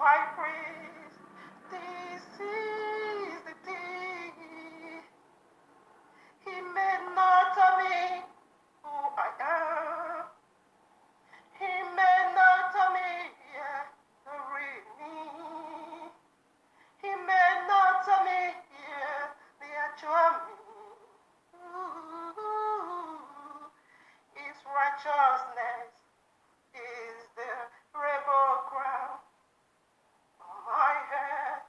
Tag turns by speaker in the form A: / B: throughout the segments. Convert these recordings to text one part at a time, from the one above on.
A: high priest. This is the day. He made not of me who I am. He made not of me the real me. He made not of me the actual me. Ooh, His righteousness is the rebel crown on my head.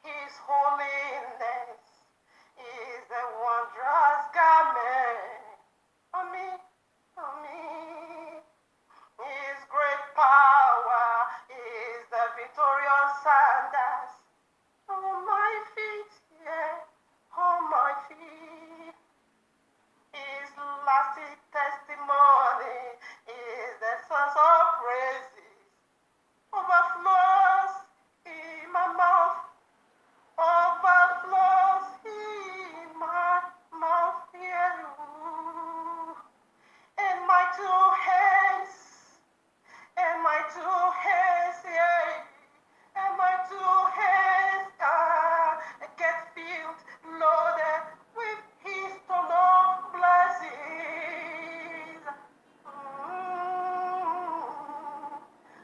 A: His holiness is the wondrous garment on me, on me. His great power is the victorious sandals on my feet, yeah, on my feet. His lasting testimony is the source of praises, overflows in my mouth, overflows in my mouth, yeah. And my two hands, and my two hands, yeah, and my two hands get filled, loaded with His total blessings.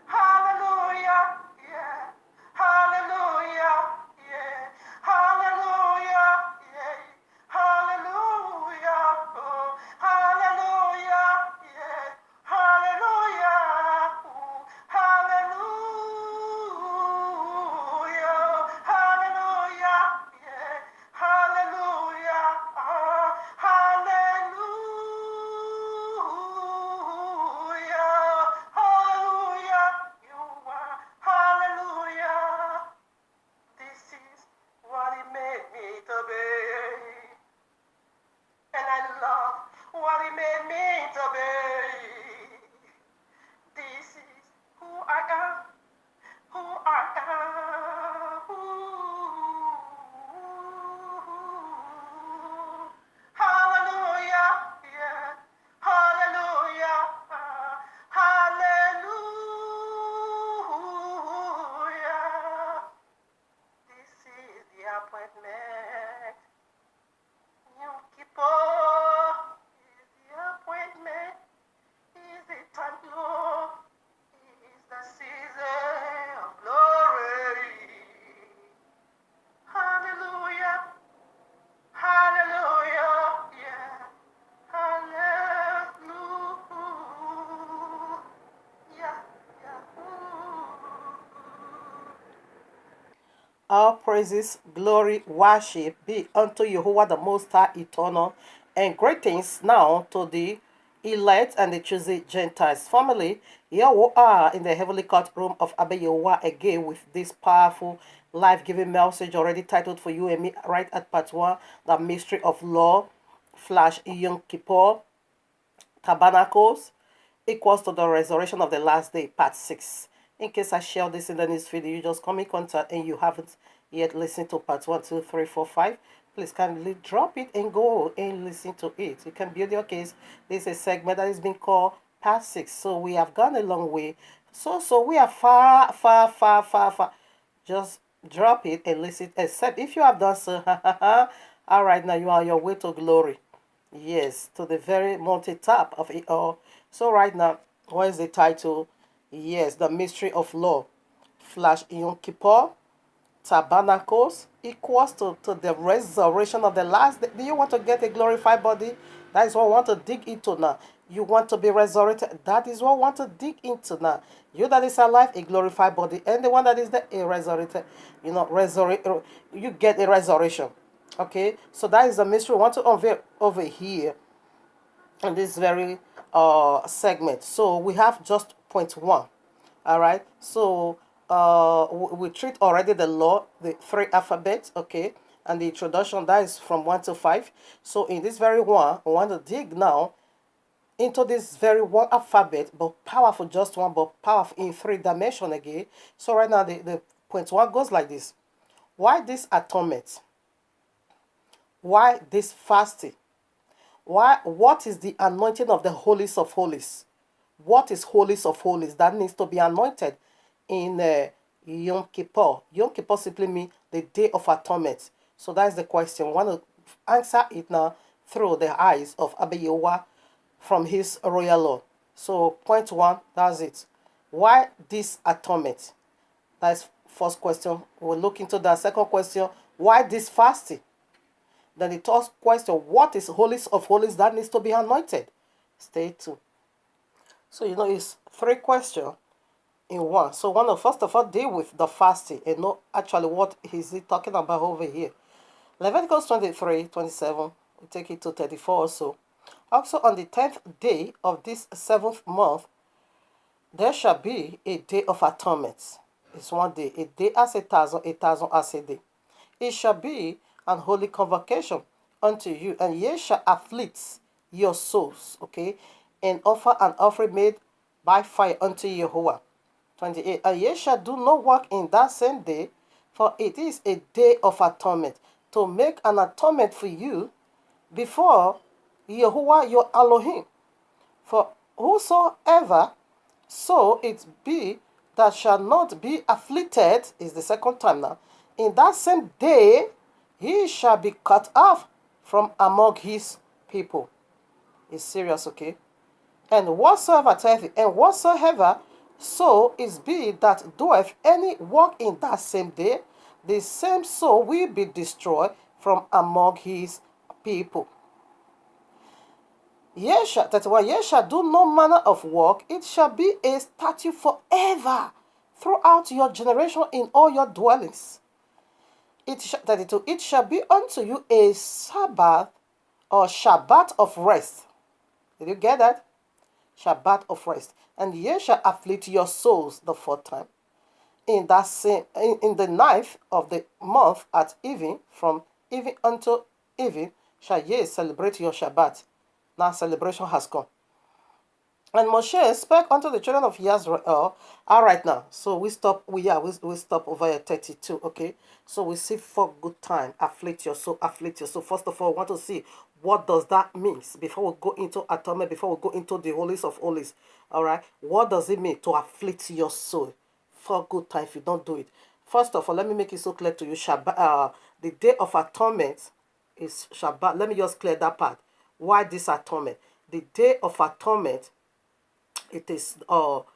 A: Hallelujah, yeah, hallelujah, yeah, hallelujah, yeah, hallelujah, oh, hallelujah, yeah, hallelujah, oh, hallelujah, hallelujah, yeah, hallelujah, hallelujah, hallelujah, you are, hallelujah. This is what He made me to be. And I love what He made me to be. This is who I am, who I am. Hallelujah, yeah, hallelujah, hallelujah. This is the appointment. Yom Kippur is the appointment. Is the time, Lord. Is the season of glory. Hallelujah. Hallelujah. Yeah. Hallelujah. Yeah. All praises, glory, worship be unto Yahuwah the Most High, eternal, and greetings now to the elect and the chosen Gentiles family. Here we are in the heavenly courtroom of Abba Yahuwah again with this powerful, life-giving message already titled for you and me right at part 1, the mystery of law, / Yom Kippur, Tabernacles, equals to the resurrection of the last day, part 6. In case I share this in the news video, you just come in contact and you haven't yet listened to part 1, 2, 3, 4, 5, please kindly drop it and go and listen to it. You can build your case. This is a segment that is being called part 6. So we have gone a long way. So we are far, far, far, far, far. Just drop it and listen, except if you have done so. All right, now you are on your way to glory. Yes, to the very mountaintop of it all. So right now, what is the title? Yes, the mystery of law / Yom Kippur, Tabernacles, equals to the resurrection of the last day. Do you want to get a glorified body? That is what I want to dig into now. You want to be resurrected? That is what I want to dig into now. You that is alive, a glorified body, and the one that is a resurrected, you get a resurrection. Okay, so that is the mystery I want to unveil over here in this very segment. So we have just point 1. All right, so we treat already the law, the 3 alphabets, okay, and the introduction, that is from 1 to 5. So in this very one, we want to dig now into this very one alphabet, but powerful, just one, but powerful in 3 dimensions again. So right now the point 1 goes like this. Why this atonement? Why this fasting? Why? What is the anointing of the holies of holies? What is holies of holies? That needs to be anointed in Yom Kippur. Yom Kippur simply means the Day of Atonement. So that's the question. We want to answer it now through the eyes of Abba Yahuwah from his royal law. So point one, that's it. Why this atonement? That's first question. We'll look into that. Second question, why this fasting? Then the third question, what is holiest of holies that needs to be anointed? Stay tuned. So it's three questions in one. So one of first of all deal with the fasting and know actually what is he talking about over here. Leviticus 23:27, we take it to 34 also. Also on the 10th day of this 7th month, there shall be a day of atonement. It's one day. A day as 1,000, 1,000 as a day. It shall be an holy convocation unto you, and ye shall afflict your souls, okay, and offer an offering made by fire unto Yahuwah. 28. And ye shall do no work in that same day, for it is a day of atonement, to make an atonement for you before Yahuwah your Elohim. For whosoever so it be that shall not be afflicted, is the second time now, in that same day he shall be cut off from among his people. It's serious, okay? And whatsoever so is be that doeth any work in that same day, the same soul will be destroyed from among his people. Ye shall, 31, ye shall do no manner of work, it shall be a statute forever throughout your generation in all your dwellings. 32, it shall be unto you a Sabbath or Shabbat of rest. Did you get that? Shabbat of rest. And ye shall afflict your souls the fourth time. In that same, in the 9th of the month at even, from even unto even, shall ye celebrate your Shabbat. Now celebration has come. And Moshe spake unto the children of Israel. All right now. So we stop. We stop over at 32. Okay. So we see for good time. Afflict your soul. Afflict your soul. First of all, we want to see what does that mean before we go into atonement. Before we go into the holiest of holies. All right. What does it mean to afflict your soul for good time? If you don't do it, first of all, let me make it so clear to you. Shabbat. The day of atonement is Shabbat. Let me just clear that part. Why this atonement? The day of atonement, it is Shabbat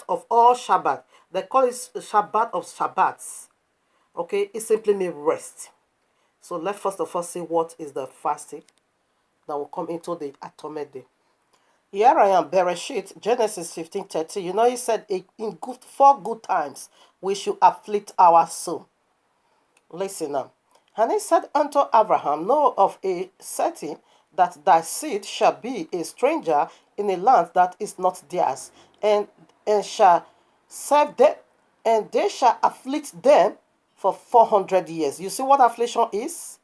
A: of all Shabbat. They call it Shabbat of Shabbats. Okay, it simply means rest. So let's first of all see what is the fasting that will come into the atonement day. Here I am, Bereshit, Genesis 15:30. He said, for good times we should afflict our soul. Listen now. And he said unto Abraham, know of a certain that thy seed shall be a stranger in a land that is not theirs, and shall serve them, and they shall afflict them for 400 years. You see what affliction is?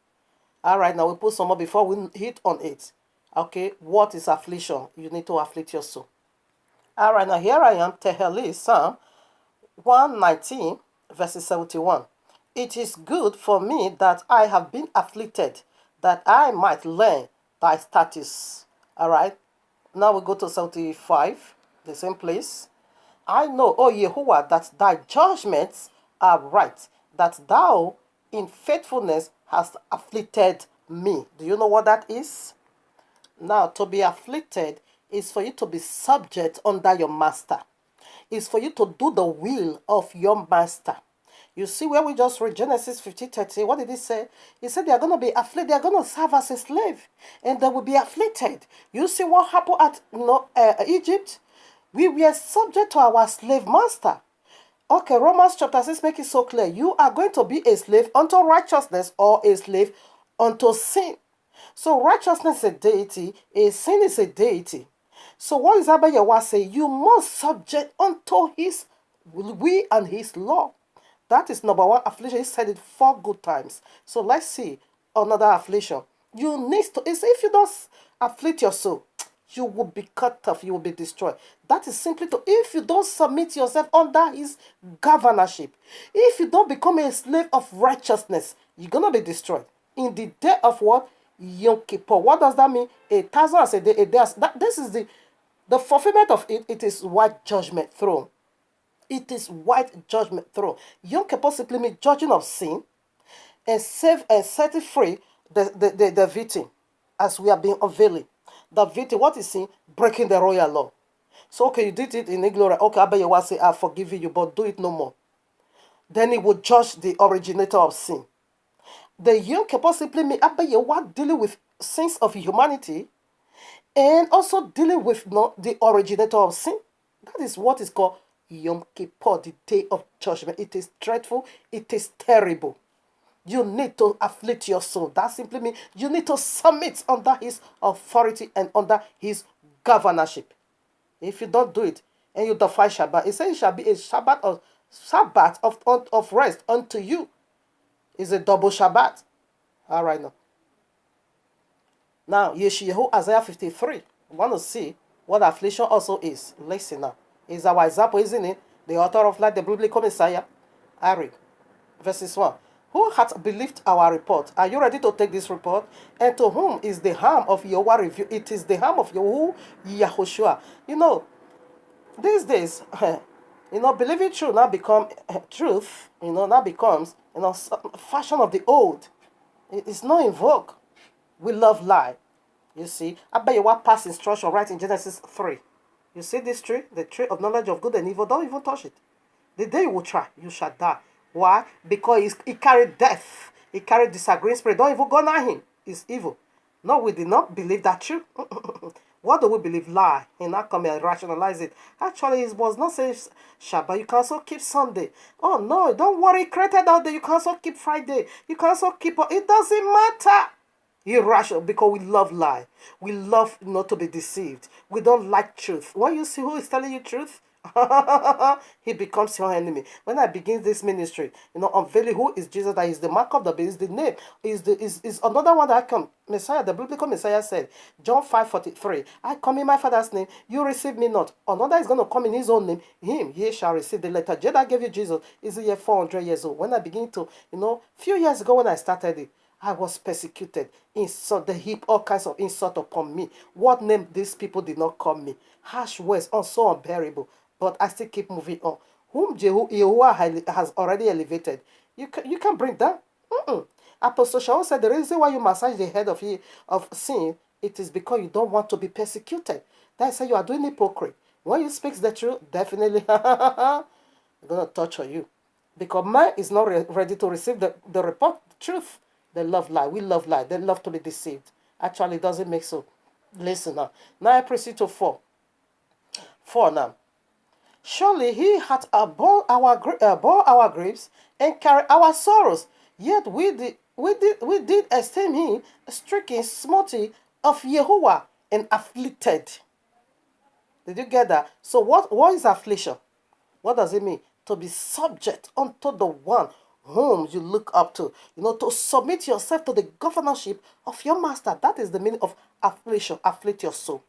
A: All right, now we put some more before we hit on it. Okay, what is affliction? You need to afflict your soul. All right, now here I am, Tehillim, Psalm 119, verses 71. It is good for me that I have been afflicted, that I might learn thy statutes. All right. Now we go to 75, the same place. I know, O Yahuwah, that thy judgments are right, that thou in faithfulness hast afflicted me. Do you know what that is? Now, to be afflicted is for you to be subject under your master. It's for you to do the will of your master. You see where we just read Genesis 15:30. What did he say? He said they are going to be afflicted. They are going to serve as a slave, and they will be afflicted. You see what happened at Egypt? We were subject to our slave master. Okay, Romans chapter 6 make it so clear. You are going to be a slave unto righteousness or a slave unto sin. So righteousness is a deity, a sin is a deity. So what is Abba Yahuwah say? You must subject unto his will and his law. That is number one affliction. He said it 4 good times. So let's see another affliction. You need to, if you don't afflict your soul, you will be cut off, you will be destroyed. That is simply to, if you don't submit yourself under his governorship, if you don't become a slave of righteousness, you're going to be destroyed. In the day of what? Yom Kippur. What does that mean? 1,000 as a day. This is the fulfillment of it. It is white judgment throne. It is white judgment throne. Yom Kippur simply means judging of sin and save and setting free the victim, as we have been unveiling. The victim, what is sin? Breaking the royal law. So, okay, you did it in ignorance. Okay, I bet you will say, I've forgiven you, but do it no more. Then he will judge the originator of sin. The Yom Kippur simply means Abayewa dealing with sins of humanity and also dealing with the originator of sin. That is what is called Yom Kippur, the day of judgment. It is dreadful, it is terrible. You need to afflict your soul. That simply means you need to submit under his authority and under his governorship. If you don't do it and you defy Shabbat, it says it shall be a Sabbath of rest unto you. It's a double Shabbat. All right now. Now, Yeshayahu Isaiah 53. We want to see what affliction also is. Listen now. Is our example, isn't it? The author of light, the biblical Messiah. I read. Verses 1. Who hath believed our report? Are you ready to take this report? And to whom is the harm of Yahweh revealed? It is the harm of Yahushua. These days, believing truth now become truth, now becomes, fashion of the old. It's not in vogue. We love lie. You see, I bet you what past instruction right in Genesis 3. You see this tree, the tree of knowledge of good and evil, don't even touch it. The day you will try, you shall die. Why? Because it carried death. It carried disagreeing spirit. Don't even go near him. It's evil. No, we did not believe that truth. What do we believe? Lie. And not come and rationalize it. Actually, it was not saying Shabbat. You can also keep Sunday. Oh, no, don't worry. Created out there. You can also keep Friday. You can also keep... It doesn't matter. Irrational, because we love lie. We love not to be deceived. We don't like truth. When you see who is telling you truth, he becomes your enemy. When I begin this ministry, unveiling who is Jesus, that is the mark of the beast, is the name, is another one that I come. Messiah, the biblical Messiah said, John 5:43, I come in my Father's name, you receive me not. Another is going to come in his own name, him ye shall receive the letter. Jada gave you Jesus, is here 400 years old. When I begin to, few years ago when I started it, I was persecuted, insult, the heap, all kinds of insult upon me. What name these people did not call me? Harsh words, so unbearable. But I still keep moving on. Whom Yahuwah has already elevated. You can bring that. Apostle Shaul said the reason why you massage the head of sin, it is because you don't want to be persecuted. That's why you are doing hypocrisy. When you speak the truth, definitely I'm going to torture you. Because man is not ready to receive the report, the truth. They love lie. We love lie. They love to be deceived. Actually, it doesn't make so. Listen now. Now I proceed to 4. 4 now. Surely he hath borne our griefs and carried our sorrows. Yet we did esteem him stricken, smote of Yahuwah, and afflicted. Did you get that? So what is affliction? What does it mean? To be subject unto the one whom you look up to. To submit yourself to the governorship of your master. That is the meaning of affliction. Afflict your soul.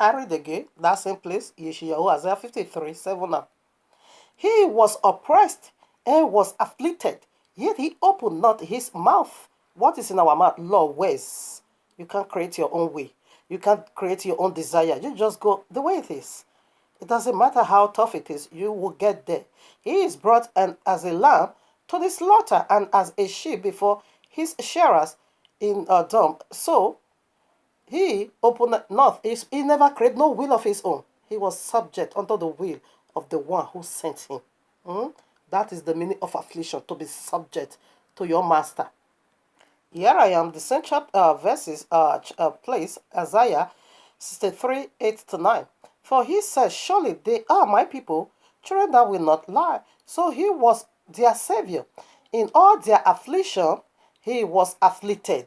A: I read again, that same place, Yeshayahu Isaiah 53, 7 now. He was oppressed and was afflicted, yet he opened not his mouth. What is in our mouth? Law, ways. You can't create your own way. You can't create your own desire. You just go the way it is. It doesn't matter how tough it is, you will get there. He is brought as a lamb to the slaughter, and as a sheep before his shearers in a dump. So he opened not. He never created no will of his own. He was subject unto the will of the one who sent him. That is the meaning of affliction, to be subject to your master. Here I am, the central verses place, Isaiah 63, 8-9. For he says, surely they are my people, children that will not lie. So he was their savior. In all their affliction, he was afflicted.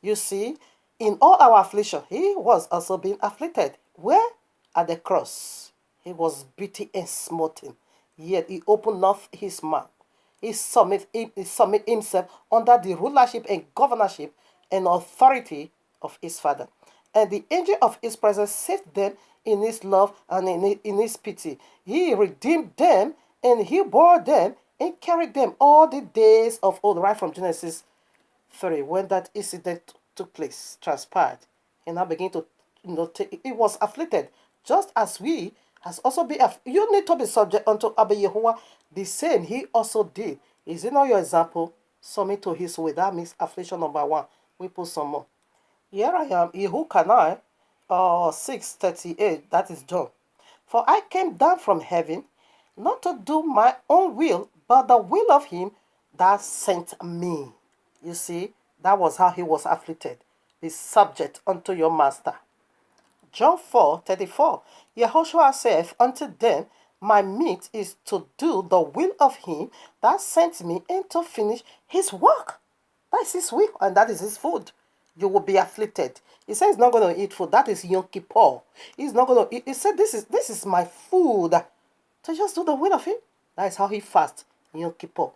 A: You see, in all our affliction, he was also being afflicted. Where? At the cross. He was beaten and smoten. Yet he opened not his mouth. He submit himself under the rulership and governorship and authority of his Father. And the angel of his presence saved them in his love and in his pity. He redeemed them and he bore them and carried them all the days of old, right from Genesis 3, when that incident took place, transpired. And I began to, it was afflicted, just as we has also been, you need to be subject unto Abba Yahuwah. The same he also did. Is it not your example? Submit to his way. That means affliction number 1. We put some more. Here I am, Yehu Kanai, 6:38, that is John. For I came down from heaven, not to do my own will, but the will of him that sent me. You see, that was how he was afflicted. Be subject unto your master. John 4:34. Yahushua saith unto them, my meat is to do the will of him that sent me and to finish his work. That is his will and that is his food. You will be afflicted. He said he's not going to eat food. That is Yom Kippur. He's not going to eat. He said this is my food. To just do the will of him. That is how he fasts in Yom Kippur.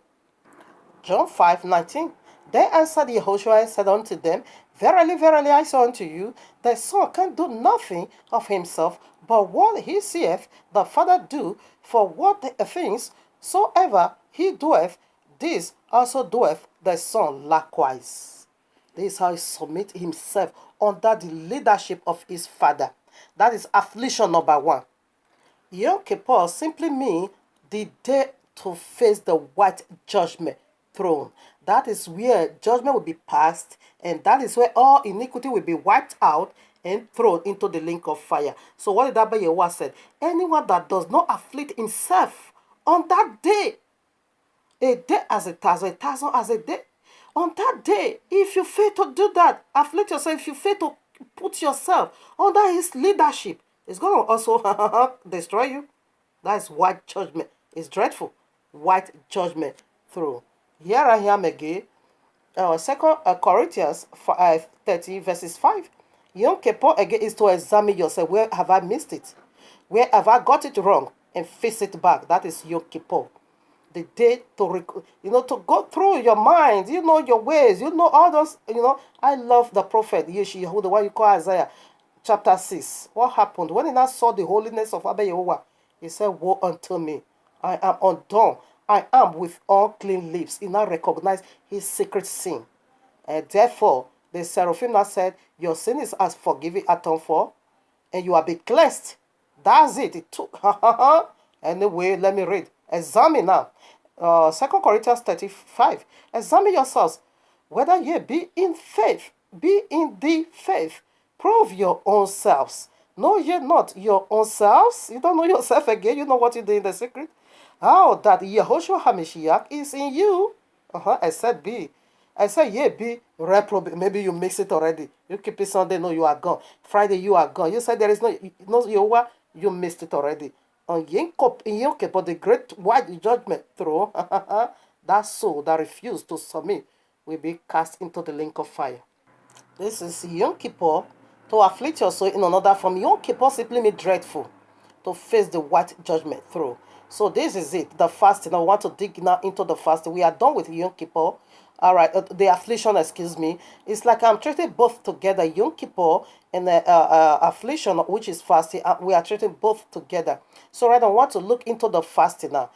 A: John 5:19. Then answered Yahushua and said unto them, verily, verily, I say unto you, the Son can do nothing of himself, but what he seeth the Father do, for what things soever he doeth, this also doeth the Son likewise. This is how he submit himself under the leadership of his Father. That is affliction number 1. Yom Kippur simply means the day to face the white judgment throne. That is where judgment will be passed, and that is where all iniquity will be wiped out and thrown into the lake of fire. So what did Abba Yahuwah said? Anyone that does not afflict himself on that day, a day as a thousand as a day, on that day, if you fail to do that, afflict yourself, if you fail to put yourself under his leadership, it's going to also destroy you. That is white judgment. It's dreadful. White judgment through. Here I am again. 2 Corinthians 30 verses 5. Yom Kippur again is to examine yourself. Where have I missed it? Where have I got it wrong? And fix it back. That is Yom Kippur. The day to, to go through your mind, your ways, all those, I love the prophet, Yeshayahu, the one you call Isaiah, chapter 6. What happened? When he now saw the holiness of Abba Yahuwah, he said, woe unto me. I am undone. I am with unclean lips. He now recognized his secret sin. And therefore, the seraphim now said, your sin is as forgiven, atoned for, and you are be cleansed. That's it. It took. Anyway, let me read. Examine now. 2 Corinthians 35. Examine yourselves, whether ye be in faith, be in the faith. Prove your own selves. Know ye not your own selves? You don't know yourself again. You know what you do in the secret. How that Yahushua HaMashiach is in you. I said be. I said ye be reprobate. Maybe you mix it already. You keep it Sunday, no, you are gone. Friday, you are gone. You said there is no Yahuwah, you missed it already. On Yom Kippur, the great white judgment throne, that soul that refused to submit will be cast into the lake of fire. This is Yom Kippur. To afflict your soul in another form. Yom Kippur simply means dreadful. To face the white judgment through. So this is it. The fasting. I want to dig now into the fasting. We are done with Yom Kippur. All right. The affliction, excuse me. It's like I'm treating both together. Yom Kippur and the affliction, which is fasting. We are treating both together. So right, I want to look into the fasting now.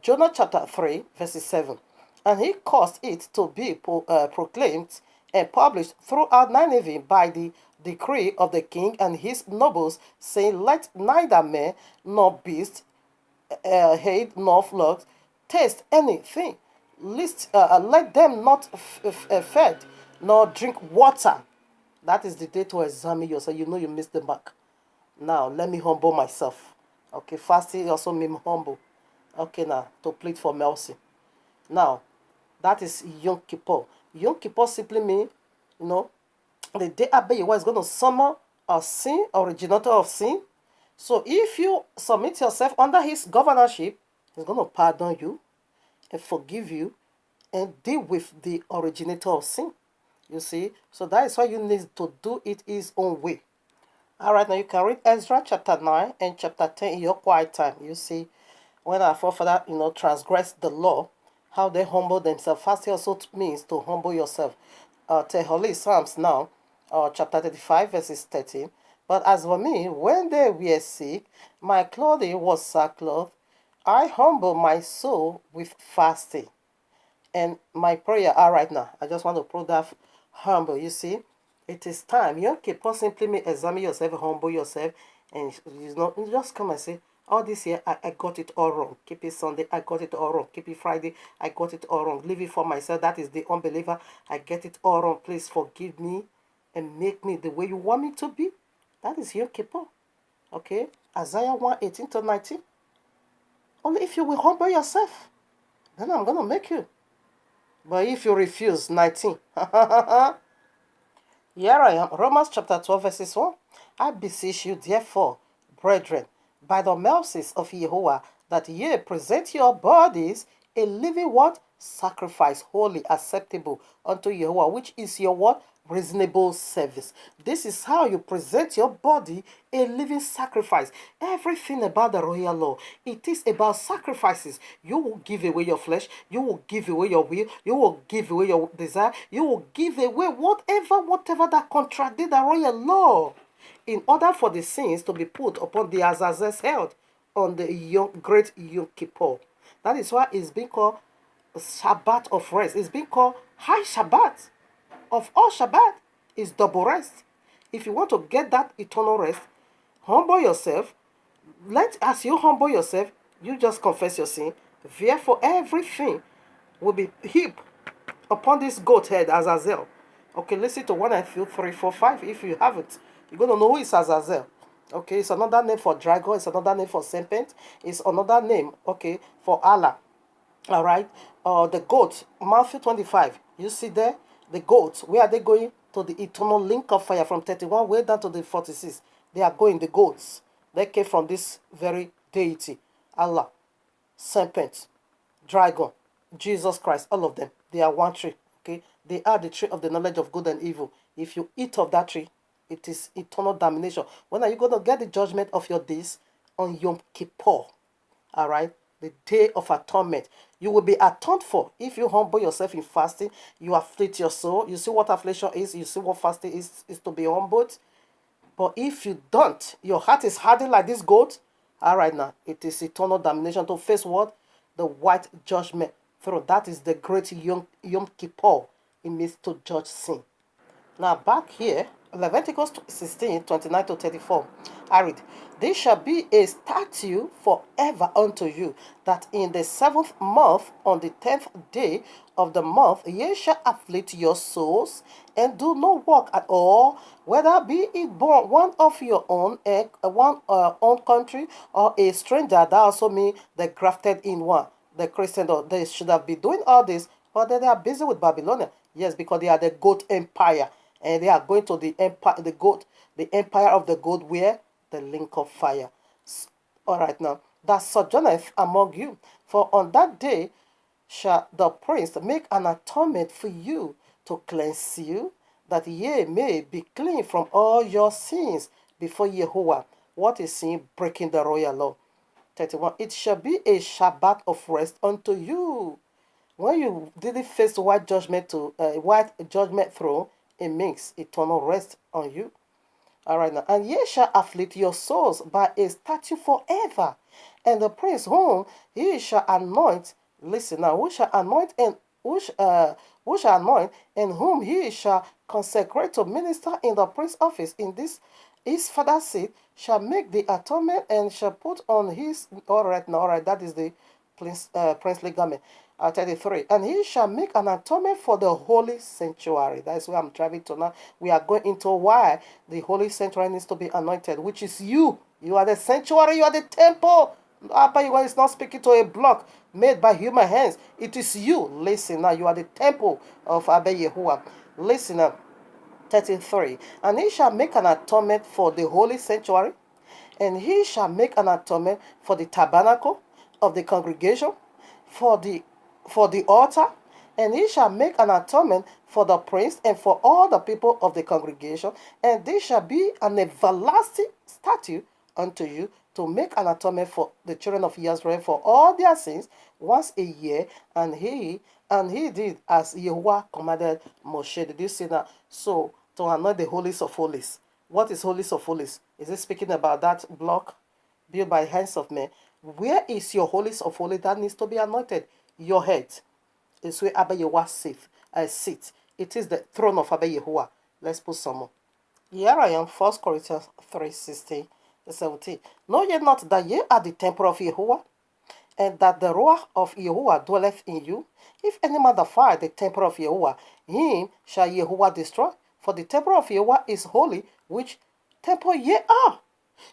A: Jonah chapter 3, verses 7. And he caused it to be proclaimed and published throughout Nineveh by the decree of the king and his nobles, saying, let neither man nor beast, hate nor flocks, taste anything, lest let them not fed nor drink water. That is the day to examine yourself. You know you missed the mark. Now let me humble myself. Okay, fasting also means humble. Okay, now to plead for mercy. Now, that is Yom Kippur. Yom Kippur simply means, the day Abba Yahuwah is going to summon a sin, originator of sin. So if you submit yourself under his governorship, he's going to pardon you and forgive you and deal with the originator of sin. You see? So that is why you need to do it his own way. All right, now you can read Ezra chapter 9 and chapter 10 in your quiet time. You see, when our forefather, transgressed the law, how they humble themselves. Fasting also means to humble yourself. Holy Psalms now, chapter 35, verses 13. But as for me, when they were sick, my clothing was sackcloth. I humble my soul with fasting. And my prayer, all right now, I just want to prove that humble. You see, it is time. Yom Kippur simply means examine yourself, humble yourself, And you just come and say, all this year I got it all wrong. Keep it Sunday, I got it all wrong. Keep it Friday, I got it all wrong. Leave it for myself. That is the unbeliever. I get it all wrong. Please forgive me and make me the way you want me to be. That is Yom Kippur. Okay? Isaiah 1:18-19. Only if you will humble yourself, then I'm going to make you. But if you refuse, 19. Here I am, Romans chapter 12, verses 1. I beseech you, therefore, brethren, by the mercies of Yahuwah, that ye present your bodies a living what? Sacrifice, holy, acceptable unto Yahuwah, which is your what? Reasonable service. This is how you present your body a living sacrifice. Everything about the royal law, it is about sacrifices. You will give away your flesh, you will give away your will, you will give away your desire, you will give away whatever that contradicts the royal law, in order for the sins to be put upon the Azazes held on the great Yom Kippur. That is why it's being called Shabbat of rest. It's being called High Shabbat. Of all Shabbat is double rest. If you want to get that eternal rest, humble yourself. As you humble yourself, you just confess your sin. Therefore, everything will be heaped upon this goat head, Azazel. Okay, listen to 1 and 2, 3, 4, 5. If you have it, you're going to know who is Azazel. Okay, it's another name for dragon. It's another name for serpent. It's another name, okay, for Allah. All right. The goat, Matthew 25. You see there? The goats, where are they going? To the eternal link of fire from 31 way down to the 46. They are going, the goats. They came from this very deity. Allah, serpent, dragon, Jesus Christ, all of them. They are one tree. Okay? They are the tree of the knowledge of good and evil. If you eat of that tree, it is eternal damnation. When are you going to get the judgment of your days? On Yom Kippur. All right? The day of atonement. You will be atoned for if you humble yourself in fasting. You afflict your soul. You see what affliction is. You see what fasting is to be humbled. But if you don't, your heart is hardened like this goat. All right, now it is eternal damnation to face what? The white judgment throne. That is the great Yom Kippur. It means to judge sin. Now back here, Leviticus 16:29-34. I read, "This shall be a statute forever unto you, that in the 7th month, on the 10th day of the month, ye shall afflict your souls, and do no work at all, whether be it born one of your own, own country, or a stranger." That also means the grafted in one, the Christian. They should have been doing all this, but they are busy with Babylon. Yes, because they are the goat empire. And they are going to the empire, the empire of the goat, where the link of fire. All right, now that sojourneth among you, for on that day shall the prince make an atonement for you, to cleanse you, that ye may be clean from all your sins before Yahuwah. What is sin? Breaking the royal law. 31. It shall be a Shabbat of rest unto you. When you didn't face white judgment throne, it makes eternal rest on you. All right now. "And ye shall afflict your souls by a statute forever. And the prince whom he shall anoint," listen now, "who shall anoint and whom he shall consecrate to minister in the prince's office in this his father's seat, shall make the atonement, and shall put on his," all right now, all right, that is the princely garment. 33. "And he shall make an atonement for the holy sanctuary." That is where I'm driving to now. We are going into why the holy sanctuary needs to be anointed, which is you. You are the sanctuary, you are the temple. Abba Yahuwah is not speaking to a block made by human hands. It is you. Listen now, you are the temple of Abba Yahuwah. Listen now. 33. "And he shall make an atonement for the holy sanctuary, and he shall make an atonement for the tabernacle of the congregation, for the altar, and he shall make an atonement for the priest and for all the people of the congregation, and this shall be an everlasting statute unto you, to make an atonement for the children of Israel for all their sins once a year." And he did as Yahuwah commanded Moshe. Did you see that? So to anoint the holies of holies. What is holies of holies? Is it speaking about that block built by hands of men? Where is your holies of holies that needs to be anointed? Your head is where Abba Yahuwah sits. It is the throne of Abba Yahuwah. Let's put some more. Here I am, 1 Corinthians 3:16 17. Know ye not that ye are the temple of Yahuwah, and that the Ruach of Yahuwah dwelleth in you? If any man defile the temple of Yahuwah, him shall Yahuwah destroy. For the temple of Yahuwah is holy, which temple ye are.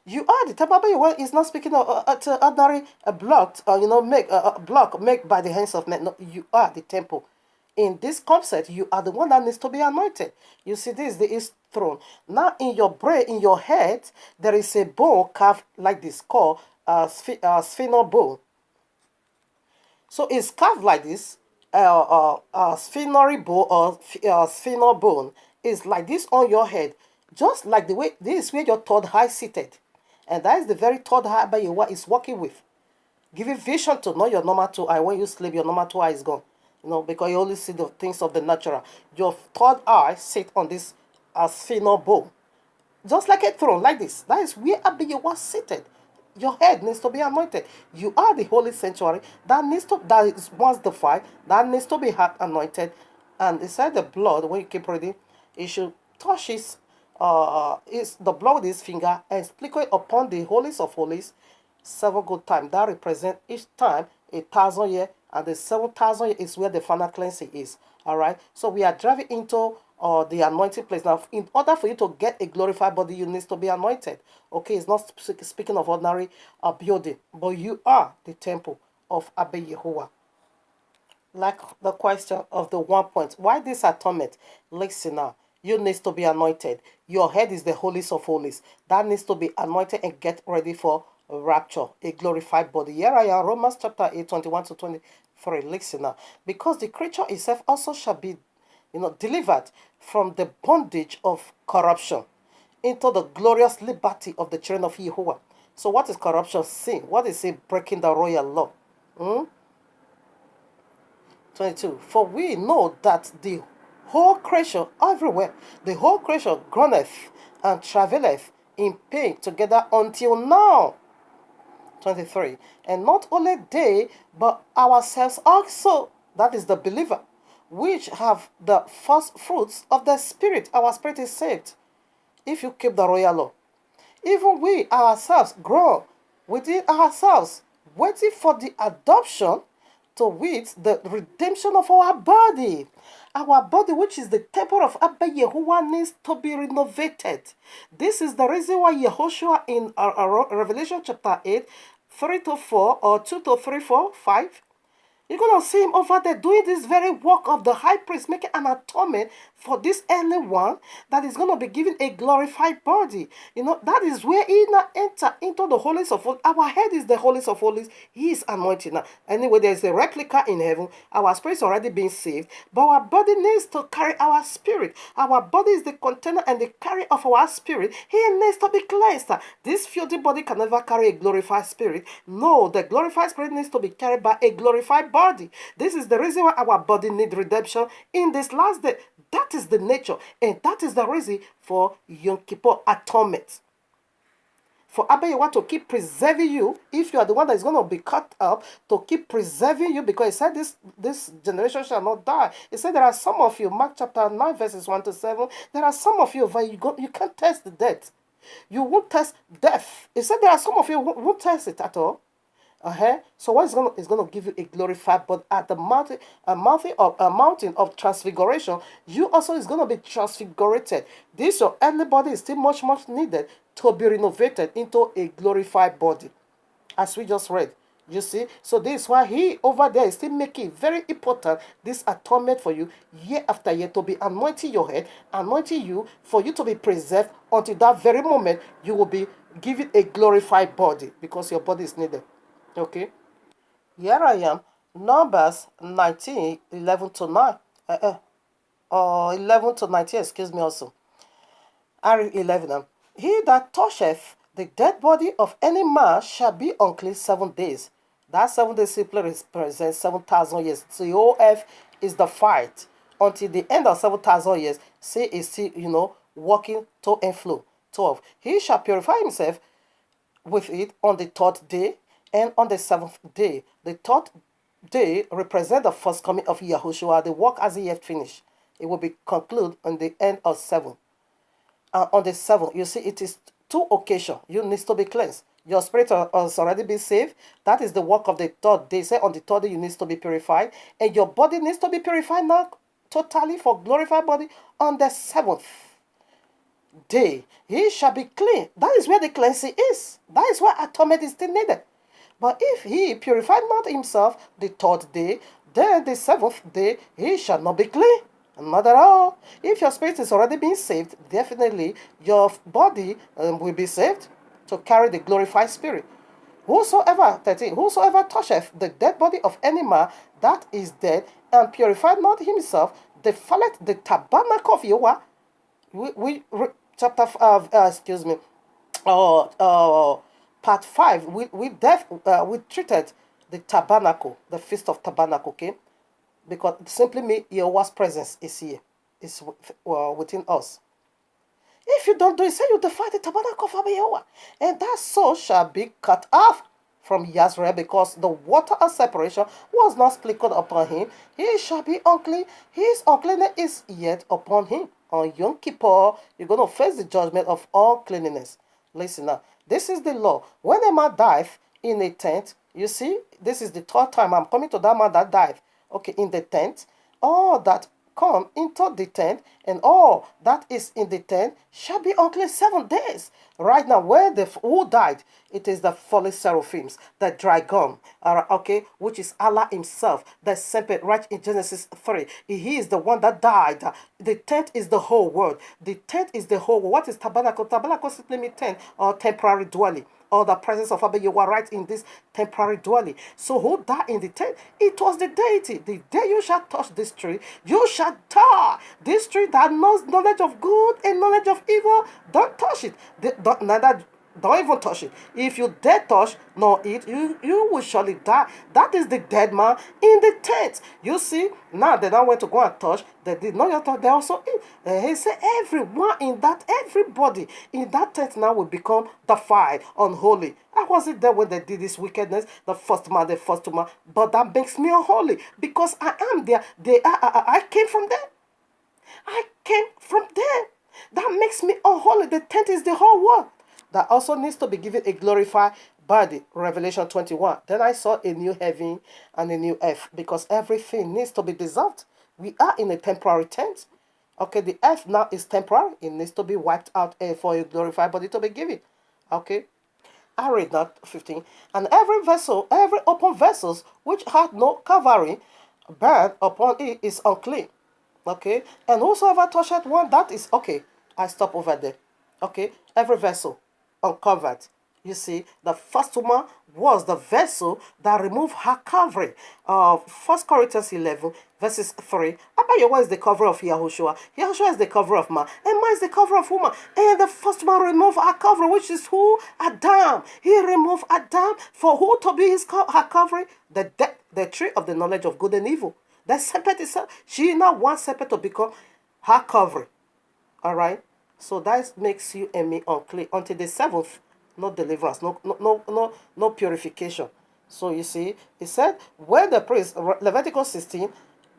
A: You are the temple of Yahuwah. Is not speaking of to ordinary block, make a block made by the hands of men. No, you are the temple. In this concept, you are the one that needs to be anointed. You see, this is the East throne. Now, in your brain, in your head, there is a bone carved like this called sphinal bone. So it's carved like this, sphinal bone or sphinal bone is like this on your head, just like the way this is where your third eye is seated, and that is the very third eye by what is working with, giving vision to know your normal two eye. When you sleep, your normal two eye is gone, because you only see the things of the natural. Your third eye sit on this sphinal bone, just like a throne, like this. That is where Abiyahu seated. Your head needs to be anointed. You are the holy sanctuary that is once defied, that needs to be anointed. And inside the blood, when you keep reading, it should touch the blood with his finger and sprinkle it upon the holies of holies 7 good times. That represents each time 1,000 years, and the 7,000 years is where the final cleansing is. All right. So we are driving into the anointing place. Now, in order for you to get a glorified body, you need to be anointed. Okay, it's not speaking of ordinary building, but you are the temple of Abba Yahuwah. Like the question of the 1 point, why this atonement? Listen now, you need to be anointed. Your head is the holiest of holies. That needs to be anointed and get ready for rapture, a glorified body. Here I am, Romans chapter 8, 21 to 23. Listen now, because the creature itself also shall be delivered from the bondage of corruption into the glorious liberty of the children of Yahuwah. So what is corruption? Sin. What is it? Breaking the royal law. 22. For we know that the whole creation, everywhere, the whole creation groaneth and travaileth in pain together until now. 23. And not only they, but ourselves also, that is the believer, which have the first fruits of the Spirit. Our spirit is saved if you keep the royal law. Even we ourselves grow within ourselves, waiting for the adoption, to wit, the redemption of our body. Our body, which is the temple of Abba Yahuwah, needs to be renovated. This is the reason why Yehoshua in Revelation chapter 8, 3 to 4, or 2 to 3, 4, 5, you're going to see him over there doing this very work of the high priest, making an atonement for this early one that is going to be given a glorified body. That is where he now enter into the holies of holies. Our head is the holies of holies. He is anointed now. Anyway, there's a replica in heaven. Our spirit is already being saved, but our body needs to carry our spirit. Our body is the container and the carrier of our spirit. He needs to be cleansed. This filthy body can never carry a glorified spirit. No, the glorified spirit needs to be carried by a glorified body. This is the reason why our body needs redemption in this last day. That is the nature, and that is the reason for Yom Kippur atonement. For Abba Yahuwah to keep preserving you, if you are the one that is going to be cut up, to keep preserving you, because he said this generation shall not die. He said there are some of you, Mark chapter 9, verses 1 to 7, there are some of you, but you can't test the death. You won't test death. He said there are some of you who won't test it at all. So what is going to give you a glorified, but at the mountain of transfiguration, you also is going to be transfigurated. This your earthly body is still much needed to be renovated into a glorified body, as we just read. You see, so this is why he over there is still making very important this atonement for you year after year, to be anointing your head, anointing you for you to be preserved until that very moment you will be given a glorified body, because your body is needed. Okay, here I am, Numbers 19, 11 to 9, 11 to 19, excuse me also. I read 11. He that toucheth the dead body of any man shall be unclean 7 days. That 7 days simply represents 7,000 years. So the whole earth is the fight until the end of 7,000 years. Say is still, walking to and fro. 12. He shall purify himself with it on the 3rd day, and on the 7th day. The 3rd day represents the first coming of Yahushua. The work as he yet finished. It will be concluded on the end of 7. On the 7th, you see, it is two occasions you need to be cleansed. Your spirit has already been saved. That is the work of the third day. Say on the third day you need to be purified. And your body needs to be purified now totally for glorified body on the seventh day. He shall be clean. That is where the cleansing is. That is where atonement is still needed. But if he purified not himself the third day, then the seventh day he shall not be clean. Not at all. If your spirit is already being saved, definitely your body will be saved to carry the glorified spirit. Whosoever, 13, whosoever toucheth the dead body of any man that is dead, and purified not himself, defileth the tabernacle of Yahuwah. Chapter excuse me, part 5. We treated the tabernacle, the feast of tabernacle, okay? Because it simply means Yahuwah's presence is here, is within us. If you don't do it, say you defile the tabernacle of Yahuwah, and that soul shall be cut off from Yazrael, because the water of separation was not sprinkled upon him. He shall be unclean. His uncleanness is yet upon him. On Yom Kippur, you're going to face the judgment of uncleanness. Listen now. This is the law. When a man dies in a tent, you see, this is the third time I'm coming to that man that died. Okay, in the tent, all that come into the tent, and all that is in the tent shall be unclean 7 days. Right now, who died? It is the fallen seraphims, the dragon, okay, which is Allah himself, the serpent, right in Genesis 3. He is the one that died. The tent is the whole world. The tent is the whole world. What is tabernacle? Tabernacle simply means tent or temporary dwelling, or the presence of Abba. You are right in this temporary dwelling. So who died in the tent? It was the deity. The day you shall touch this tree, you shall die. This tree that knows knowledge of good and knowledge of evil, don't touch it. Don't even touch it. If you dare touch nor eat, you will surely die. That is the dead man in the tent. You see, now they don't want to go and touch. They did not touch. They also eat. And he said, everybody in that tent now will become defiled, unholy. I wasn't there when they did this wickedness, the first man, but that makes me unholy because I am there. I came from there. I came from there. That makes me unholy. The tent is the whole world. That also needs to be given a glorified body. Revelation 21. Then I saw a new heaven and a new earth, because everything needs to be dissolved. We are in a temporary tent. Okay, the earth now is temporary. It needs to be wiped out for a glorified body to be given. Okay. I read that 15. And every vessel, every open vessels which had no covering, burned upon it is unclean. Okay. And whosoever toucheth one, that is okay. I stop over there. Okay. Every vessel uncovered. You see, the first woman was the vessel that removed her covering. 1 Corinthians 11, verses 3. Abba Yahuwah is the cover of Yahushua. Yahushua is the cover of man. And man is the cover of woman. And the first man removed her covering, which is who? Adam. He removed Adam for who to be her covering? The tree of the knowledge of good and evil. The serpent itself. She now wants serpent to become her covering. All right. So that makes you and me unclean until the seventh. No deliverance, no purification. So you see, it said when the priest, Leviticus 16,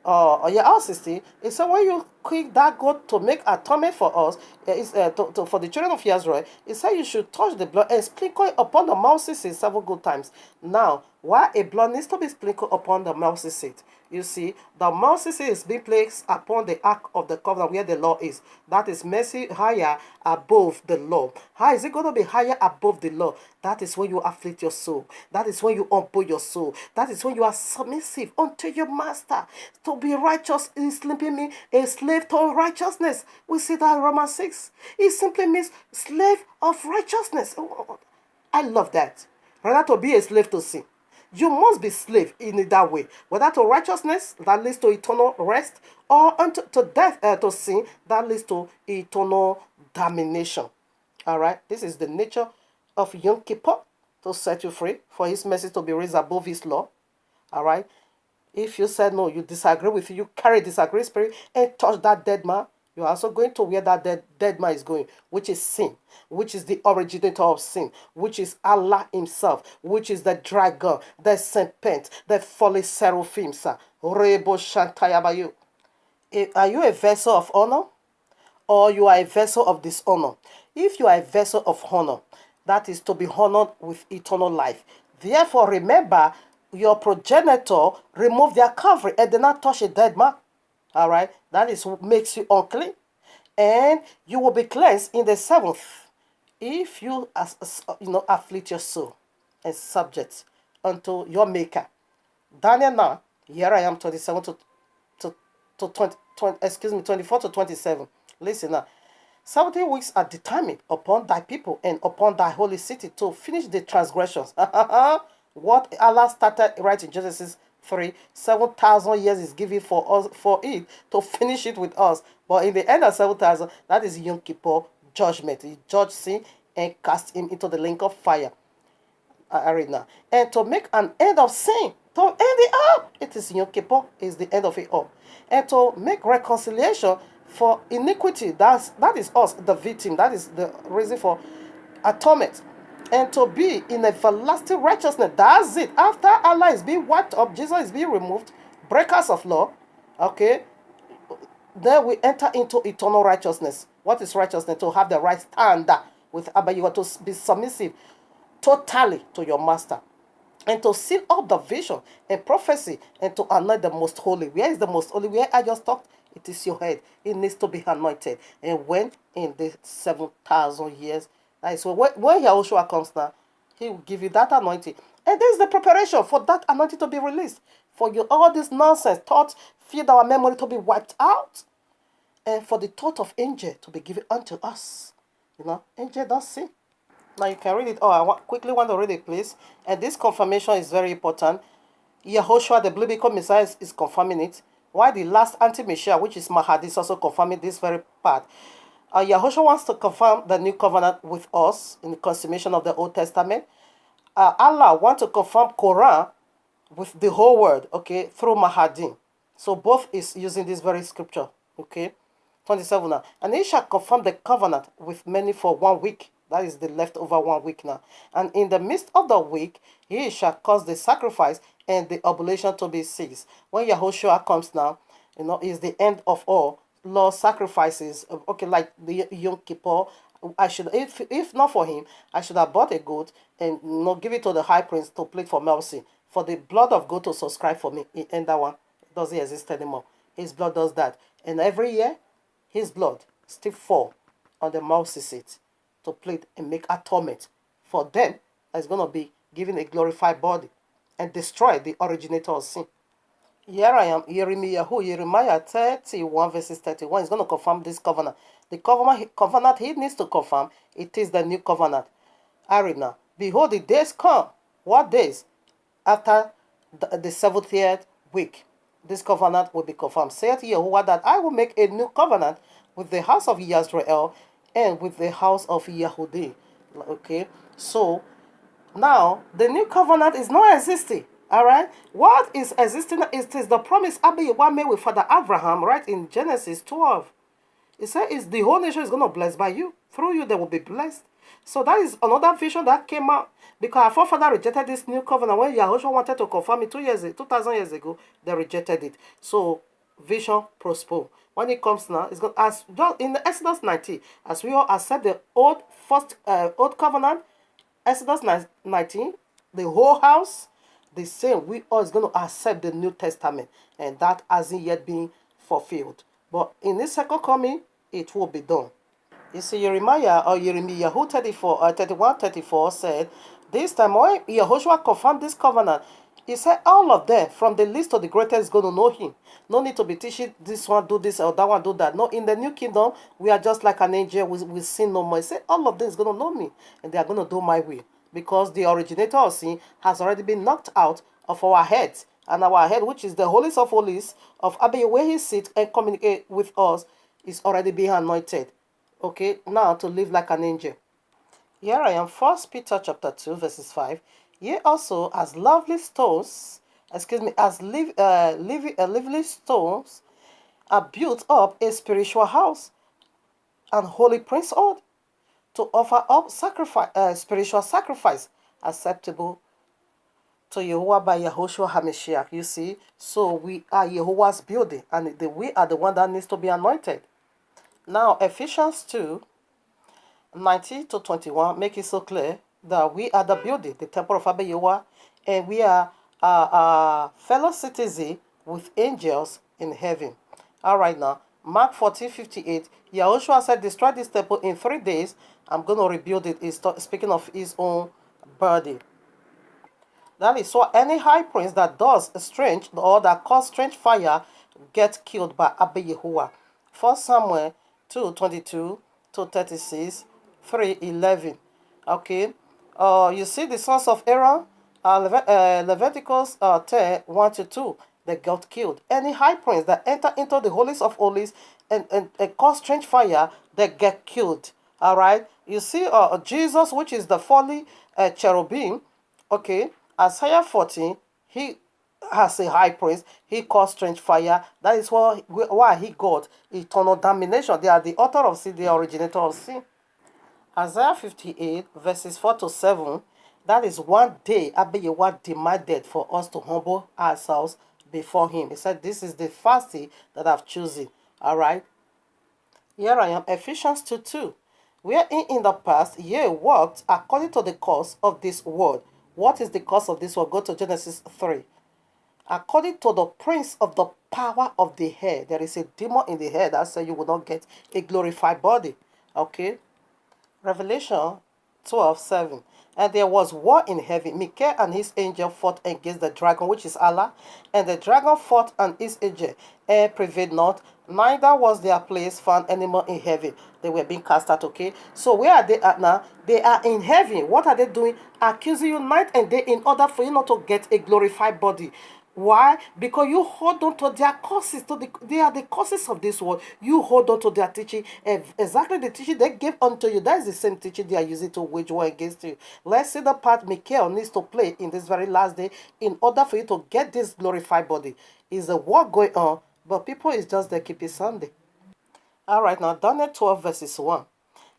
A: or 16, it said when you kill that goat to make atonement for us, for the children of Israel, it said you should touch the blood and sprinkle it upon the mouse seat 7 good times. Now, why a blood needs to be sprinkled upon the mouse seat? You see, the mouse seat is being placed upon the ark of the covenant where the law is. That is mercy higher above the law. How is it going to be higher above the law? That is when you afflict your soul. That is when you humble your soul. That is when you are submissive unto your master. To be righteous is simply mean a slave to righteousness. We see that in Romans 6. It simply means slave of righteousness. I love that. Rather to be a slave to sin. You must be slave in that way. Whether to righteousness, that leads to eternal rest, or to death, to sin, that leads to eternal damnation. All right? This is the nature of Yom Kippur, to set you free, for his mercy to be raised above his law. All right? If you said no, you disagree with you carry disagree spirit and touch that dead man, you're also going to where that dead man is going, which is sin, which is the originator of sin, which is Allah himself, which is the dragon, the serpent, the fallen seraphim. Are you a vessel of honor, or you are a vessel of dishonor? If you are a vessel of honor, that is to be honored with eternal life. Therefore, remember your progenitor removed their covering and did not touch a dead man. All right, that is what makes you unclean, and you will be cleansed in the seventh if you afflict your soul and subject unto your maker. Daniel now, here I am 27 to 20, excuse me, 24 to 27. Listen now. 70 weeks are determined upon thy people and upon thy holy city to finish the transgressions. What Allah started right in Genesis 3, 7,000 years is given for us for it to finish it with us. But in the end of 7,000, that is Yom Kippur judgment. He judged sin and cast him into the lake of fire arena. And to make an end of sin, to end it up, it is Yom Kippur, is the end of it all. And to make reconciliation for iniquity, that is us, the victim, that is the reason for atonement. And to be in everlasting righteousness, that's it. After Allah is being wiped up, Jesus is being removed, breakers of law, okay, then we enter into eternal righteousness. What is righteousness? To have the right stand with Abba. You are to be submissive totally to your master, and to seal up the vision and prophecy, and to anoint the most holy. Where is the most holy? Where I just talked, it is your head. It needs to be anointed. And when in the 7,000 years, that is when Yahushua comes now, he will give you that anointing. And this is the preparation for that anointing to be released. For you, all this nonsense, thoughts, filled our memory to be wiped out. And for the thought of angel to be given unto us. Angel don't sin. Now you can read it. Oh, I quickly want to read it, please. And this confirmation is very important. Yahushua, the biblical Messiah, is confirming it. Why the last anti-Messiah, which is Mahdi, is also confirming this very part. Yahushua wants to confirm the new covenant with us in the consummation of the Old Testament. Allah wants to confirm Quran with the whole world, okay, through Mahdi. So both is using this very scripture, okay. 27 now. And he shall confirm the covenant with many for 1 week. That is the leftover 1 week now. And in the midst of the week, he shall cause the sacrifice and the oblation to be ceased. When Yahushua comes now, is the end of all law sacrifices. Okay, like the Yom Kippur. I should, if not for him, I should have bought a goat and give it to the high priest to plead for mercy. For the blood of goat to subscribe for me. And that one doesn't exist anymore. His blood does that. And every year, his blood still fall on the mercy seat to plead and make atonement for them that's going to be given a glorified body and destroy the originator of sin. Here I am, Jeremiah 31 verses 31 is going to confirm this covenant. The covenant he needs to confirm, it is the new covenant. Arena, behold, the days come. What days? After the 70th week. This covenant will be confirmed. Saith Yahuwah that I will make a new covenant with the house of Israel and with the house of Yahudi. Okay, so now the new covenant is not existing. All right, what is existing? It is the promise Abba Yahuwah made with Father Abraham, right in Genesis 12. It says, "Is the whole nation is going to be blessed by you. Through you, they will be blessed." So that is another vision that came out because our forefather rejected this new covenant when Yahushua wanted to confirm it 2,000 years ago. They rejected it. So vision prosper. When it comes now, it's going as in the Exodus 19, as we all accept the old covenant, Exodus 19, the whole house, the same we all is going to accept the New Testament, and that hasn't yet been fulfilled. But in this second coming, it will be done. You see, Jeremiah 31:34 said, this time when Yahushua confirmed this covenant, he said all of them, from the least to the greatest, is going to know him. No need to be teaching this one do this or that one do that. No, in the new kingdom, we are just like an angel. We sin no more. He said all of them is going to know me, and they are going to do my will. Because the originator of sin has already been knocked out of our heads. And our head, which is the holiest of holies, of Abba, where he sits and communicate with us, is already being anointed. Okay, now to live like an angel. Here I am, 1 Peter chapter 2, verses 5. Ye also, as lovely stones, as lively stones, are built up a spiritual house and holy priesthood to offer up spiritual sacrifice acceptable to Yahuwah by Yahushua HaMashiach. You see, so we are Yahuwah's building, and we are the one that needs to be anointed. Now, Ephesians 2, 19 to 21 make it so clear that we are the building, the temple of Abba Yahuwah, and we are fellow citizens with angels in heaven. All right, now, Mark 14:58, Yahushua said, destroy this temple in 3 days. I'm going to rebuild it. He's speaking of his own body. That is, so any high priest that does strange or that cause strange fire gets killed by Abba Yahuwah. 1 Samuel 2:22 to 36, 3:11. Okay. You see the sons of Aaron, Leviticus 10, 1 to 2, they got killed. Any high priest that enter into the holies of holies and cause strange fire, they get killed. All right. You see Jesus, which is the folly cherubim. Okay, Isaiah 14, he has a high priest, he caused strange fire. That is why he got eternal damnation. They are the author of sin, the originator of sin. Isaiah 58, verses 4 to 7, that is one day Abba Yahuwah demanded for us to humble ourselves before him. He said, this is the fasting that I've chosen. All right. Here I am, Ephesians 2:2. Wherein in the past ye walked according to the course of this world. What is the course of this world? Go to Genesis 3. According to the prince of the power of the air. There is a demon in the air that says you will not get a glorified body. Okay. Revelation 12:7. And there was war in heaven. Michael and his angel fought against the dragon, which is Allah. And the dragon fought and his angel, and prevailed not. Neither was their place found anymore in heaven. They were being cast out, okay? So where are they at now? They are in heaven. What are they doing? Accusing you night and day in order for you not to get a glorified body. Why? Because you hold on to their causes. They are the causes of this world. You hold on to their teaching. And exactly the teaching they gave unto you. That is the same teaching they are using to wage war against you. Let's see the part Michael needs to play in this very last day in order for you to get this glorified body. Is a war going on, but people is just there keeping Sunday. All right, now Daniel 12 verses 1.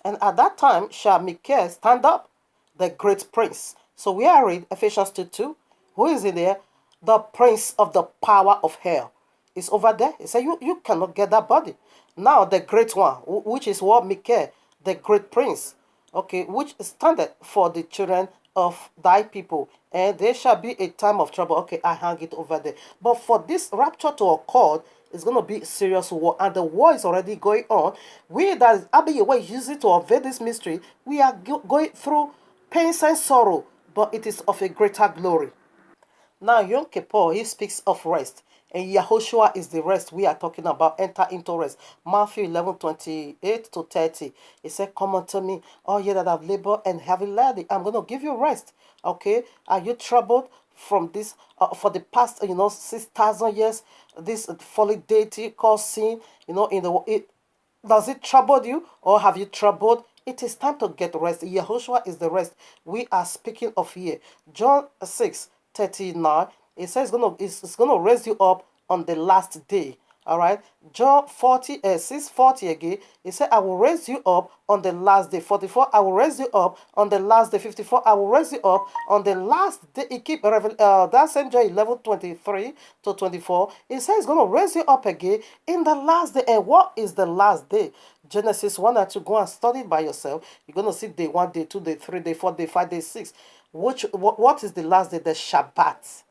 A: And at that time shall Michael stand up, the great prince. So we are reading Ephesians 2:2. Who is in there? The prince of the power of hell is over there. He said, you cannot get that body. Now the great one, which is what Michael, the great prince, okay, which standeth for the children of thy people. And there shall be a time of trouble. Okay, I hang it over there. But for this rapture to occur, it's going to be serious war. And the war is already going on. We that Abba Yahuwah using to unveil this mystery, we are going through pains and sorrow, but it is of a greater glory. Now, Yom Kippur, he speaks of rest. And Yahushua is the rest we are talking about. Enter into rest. Matthew 11:28 to 30. He said, come unto me, all ye that have labored and heavy laden. I'm going to give you rest. Okay? Are you troubled from this, for the past, 6,000 years, this folly deity called sin, does it trouble you or have you troubled? It is time to get rest. Yahushua is the rest we are speaking of here. John 6:39, it says it's gonna raise you up on the last day. All right. John 6:40 again, it said, I will raise you up on the last day. 44, I will raise you up on the last day. 54, I will raise you up on the last day. It keep that same John 11:23 to 24. It says it's gonna raise you up again in the last day. And what is the last day? Genesis 1 and 2. Go and study it by yourself. You're gonna see day 1, day 2, day 3, day 4, day 5, day 6. What is the last day? The Shabbat.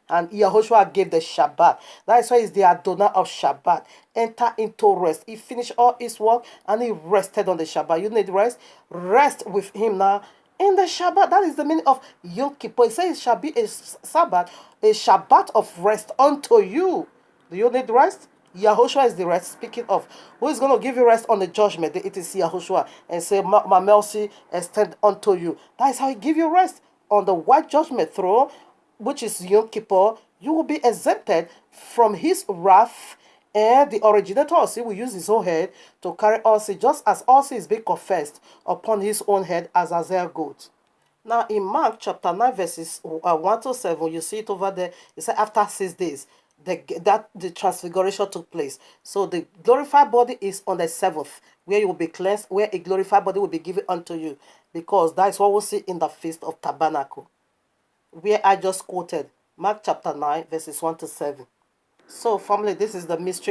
A: And Yahushua gave the Shabbat. That is why he's the Adonai of Shabbat. Enter into rest. He finished all his work and he rested on the Shabbat. You need rest? Rest with him now in the Shabbat. That is the meaning of Yom Kippur. He says it shall be a Sabbath, a Shabbat of rest unto you. Do you need rest? Yahushua is the rest. Speaking of, who is going to give you rest on the judgment day? It is Yahushua. And say, my mercy extend unto you. That is how he give you rest. On the white judgment throne, which is Yom Kippur, you will be exempted from his wrath, and the originator of sin will use his own head to carry all sin, just as all sin is being confessed upon his own head as Azar goat. Now in Mark chapter 9 verses 1 to 7, you see it over there. It said after 6 days, the transfiguration took place. So the glorified body is on the 7th, where you will be cleansed, where a glorified body will be given unto you, because that is what we see in the Feast of Tabernacle, where I just quoted Mark chapter 9 verses 1 to 7. So family, this is the mystery